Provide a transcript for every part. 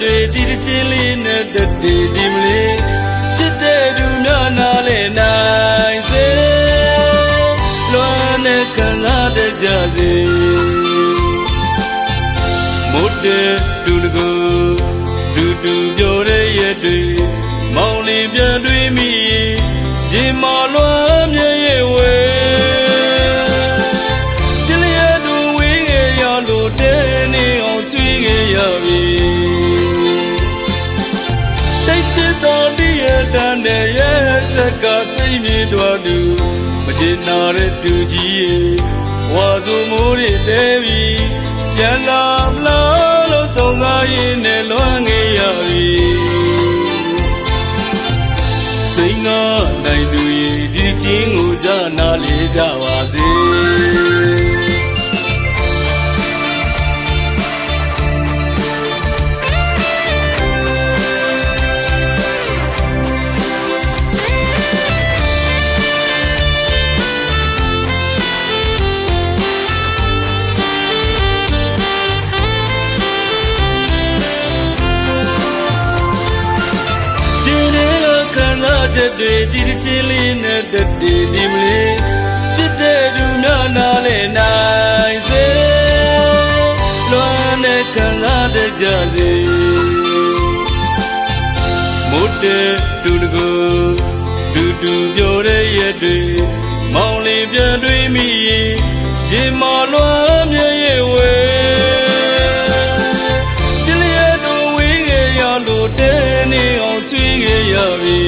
တွေဒီတစ်ချင်းလေးနဲ့တည်းဒီမလေးချစ်တဲ့သူများနားလဲနိုင်စေလွမ်းနဲ့ခံစားတကြစေမို့တဲ့သူတကူတူပြောတဲ့ရဲ့တွေမောင်လေးပြန်တွေ့မိရင်မလွမ်းမြရဲ့ဝဲချစ်လျက်သူဝေးငယ်ရလို့တဲနေအောင်ဆွေးခဲ့ရပြီတိတ်ချစ်တော်တည်းရဲ့တန်တဲ့ရဲ့စက်ကစိတ်မြေတော်သူမချင်နာတဲ့သူကြီးရဲ့ဝါဆိုမိုးတွေတဲပြီပြန်လာမလားလို့ဆုံးကားရင်နဲ့လွမ်းခဲ့ရပြီစိတ်ငါနိုင်သူရဲ့ဒီချင်းကိုကြားနာလေကြပါစေချက်တွေဒီတစ်ချင်းလေးနဲ့တည်းဒီမလေးချစ်တဲ့သူများနားလဲနိုင်စေလွမ်းနဲ့ခံစားတကြစေမို့တဲ့သူတကူတူပြောတဲ့ရဲ့တွေမောင်လေးပြန်တွေ့မိရင်မလွမ်းမြရဲ့ဝဲချစ်လျက်သူဝေးငယ်ရလို့တဲနေအောင်ဆွေးခဲ့ရပြီ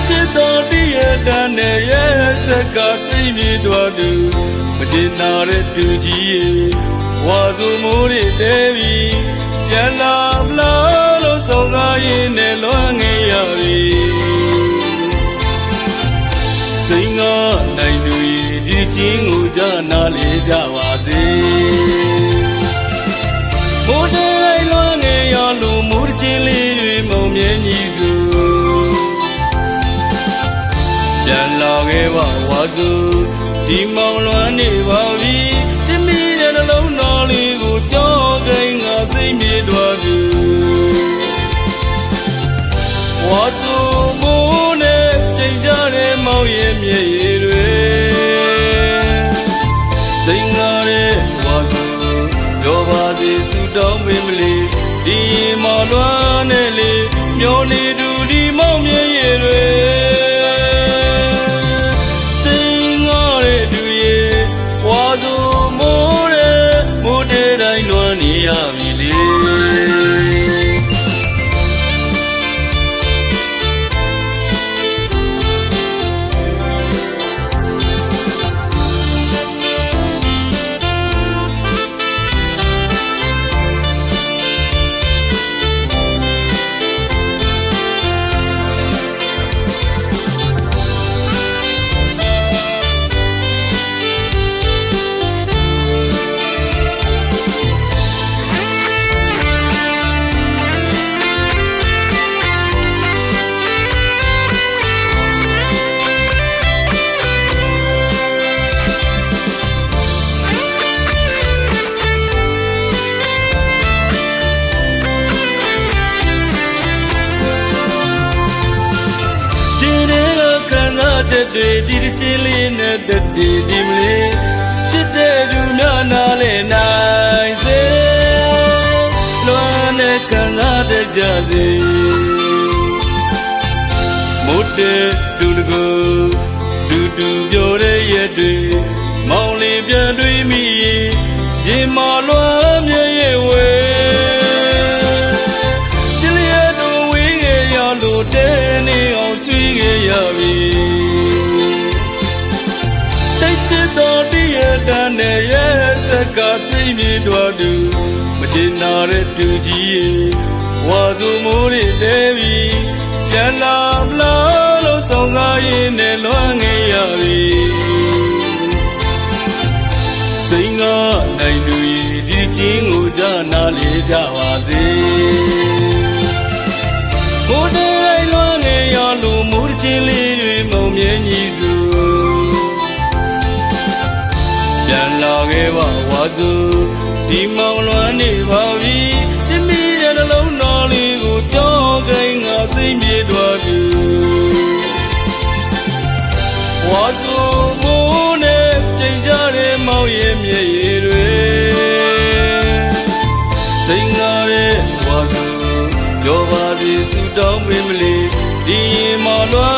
ချစ်တော်တည်းရဲ့တန်တဲ့ရဲ့စက်ကစိတ်မြေတော်သူမချင်နာတဲ့သူကြီးရဲ့ဝါဆိုမိုးတွေတဲပြီပြန်လာမလားလို့ဆုံးကားရင်နဲ့လွမ်းခဲ့ရပြီစိတ်ငါနိုင်သူရဲ့ဒီချင်းကိုကြားနာလေကြပါစေမိုးတွေလွမ်းနေရလို့မိုးချင်းလေးတွေမုံမြဲညီစုပြန်လာခဲ့ပါဝါစုဒီမောင်လွမ်းနေပါပြီချစ်မိတဲ့နှလုံးသားလေးကိုကြောကိန်းငါစိတ်မြေတော်သူဝါစုမိုးနဲ့ပြင်ကြတဲ့မောင်ရဲ့မျက်ရည်တွေစိတ်ငါတဲ့ဝါစုပြောပါစေဆုတောင်းပေးမလေးဒီမောင်လွမ်းနဲ့လေမျောနေသူဒီမောင်မျက်ရည်တွေရပြီလေချက်တွေဒီတစ်ချင်းလေးနဲ့တည်းဒီမလေးချစ်တဲ့သူများနားလဲနိုင်စေလွမ်းနဲ့ခံစားတကြစေမို့တဲ့သူတကူတူပြောတဲ့ရဲ့တွေမောင်လေးပြန်တွေ့မိရင်မလွမ်းမြရဲ့ဝဲချစ်လျက်သူဝေးငယ်ရလို့တဲနေအောင်ဆွေးခဲ့ရပြီချစ်တော်တည်းရဲ့တန်တဲ့ရဲ့စက်ကစိတ်မြေတော်သူမချင်နာတဲ့သူကြီးရဲ့ဝါဆိုမိုးတွေတဲပြီပြန်လာမလားလို့ဆုံးကားရင်နဲ့လွမ်းခဲ့ရပြီစိတ်ငါနိုင်သူရဲ့ဒီချင်းကိုကြားနာလေကြပါစေမိုးတွေလွမ်းနေရလို့မိုးချင်းလေးတွေမုံမြဲညီစုပြန်လာခဲ့ပါဝါစုဒီ ဒီမောင်လွမ်းနေပါပြီချစ်မိတဲ့နှလုံးသားလေးကိုကြောကိုင်းငါစိတ်ပြေသွားပြီဝါဆိုမိုးနဲ့ပြင်ကြတဲ့မောင်ရဲ့မျက်ရည်တွေစိတ်ငါရဲ့ဝါဆိုပြောပါစီဆူတောင်းပေးမလေးဒီရင်မလွမ်း